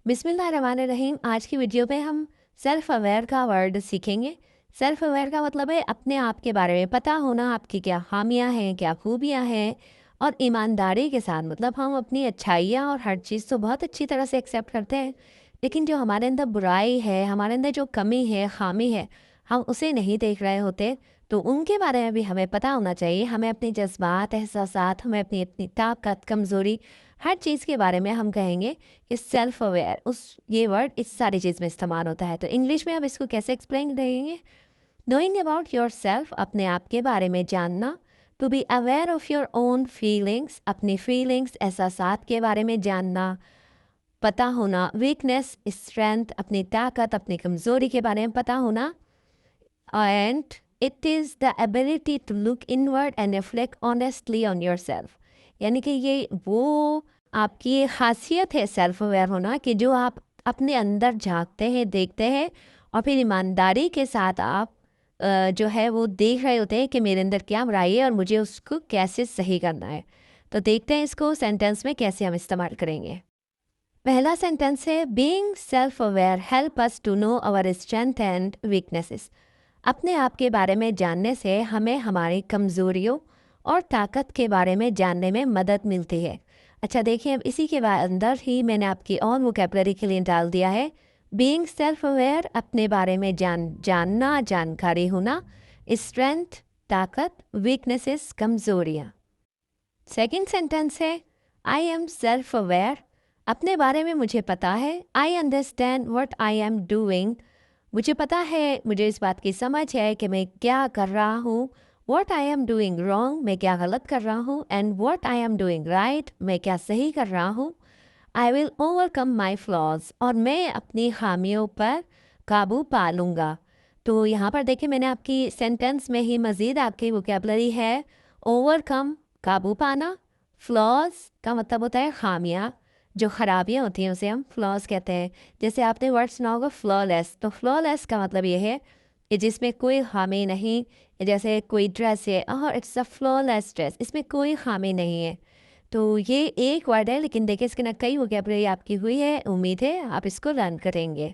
बिस्मिल्लाहिर्रहमानिर्रहीम। आज की वीडियो में हम सेल्फ़ अवेयर का वर्ड सीखेंगे। सेल्फ़ अवेयर का मतलब है अपने आप के बारे में पता होना, आपकी क्या ख़ामियाँ हैं, क्या खूबियाँ हैं, और ईमानदारी के साथ मतलब हम अपनी अच्छाइयाँ और हर चीज़ तो बहुत अच्छी तरह से एक्सेप्ट करते हैं, लेकिन जो हमारे अंदर बुराई है, हमारे अंदर जो कमी है, ख़ामी है, हम उसे नहीं देख रहे होते। तो उनके बारे में भी हमें पता होना चाहिए। हमें अपने जज़्बात, एहसासात, हमें अपनी अपनी ताकत, कमज़ोरी, हर चीज़ के बारे में हम कहेंगे कि सेल्फ अवेयर। उस ये वर्ड इस सारी चीज़ में इस्तेमाल होता है। तो इंग्लिश में अब इसको कैसे एक्सप्लेन करेंगे? नोइंग अबाउट योर सेल्फ, अपने आप के बारे में जानना। To be aware of your own feelings, अपनी फीलिंग्स, एहसासात के बारे में जानना, पता होना। वीकनेस, स्ट्रेंथ, अपनी ताकत, अपनी कमज़ोरी के बारे में पता होना। And it is the ability to look inward and reflect honestly on yourself. यानी कि ये वो आपकी ये खासियत है सेल्फ अवेयर होना कि जो आप अपने अंदर झांकते हैं, देखते हैं, और फिर ईमानदारी के साथ आप जो है वो देख रहे होते हैं कि मेरे अंदर क्या बुराई है और मुझे उसको कैसे सही करना है। तो देखते हैं इसको सेंटेंस में कैसे हम इस्तेमाल करेंगे। पहला सेंटेंस है, being self aware help us to know our strength and weaknesses. अपने आप के बारे में जानने से हमें हमारी कमज़ोरियों और ताकत के बारे में जानने में मदद मिलती है। अच्छा देखिए, अब इसी के अंदर ही मैंने आपकी और वोकैबुलरी के लिए डाल दिया है। बीइंग सेल्फ अवेयर, अपने बारे में जानना, जानकारी होना। स्ट्रेंथ, ताकत। वीकनेसेस, कमज़ोरियाँ। सेकंड सेंटेंस है, आई एम सेल्फ अवेयर, अपने बारे में मुझे पता है। I understand what I am doing, मुझे पता है, मुझे इस बात की समझ है कि मैं क्या कर रहा हूँ। What I am doing wrong, मैं क्या गलत कर रहा हूँ। And what I am doing right, मैं क्या सही कर रहा हूँ। I will overcome my flaws, और मैं अपनी खामियों पर काबू पा लूँगा। तो यहाँ पर देखिए, मैंने आपकी सेंटेंस में ही मज़ीद आपकी वोकैबुलरी है। ओवरकम, काबू पाना। फ्लॉज का मतलब होता है खामियाँ, जो ख़राबियाँ होती हैं उसे हम फ्लॉज कहते हैं। जैसे आपने वर्ड सुना होगा फ्लॉलेस, तो फ्लॉलेस का मतलब ये है कि जिसमें कोई खामी नहीं। जैसे कोई ड्रेस है, इट्स अ फ्लॉलेस ड्रेस, इसमें कोई खामी नहीं है। तो ये एक वर्ड है, लेकिन देखिए इसके ना कई वोकैबुलरी आपकी हुई है। उम्मीद है आप इसको लर्न करेंगे।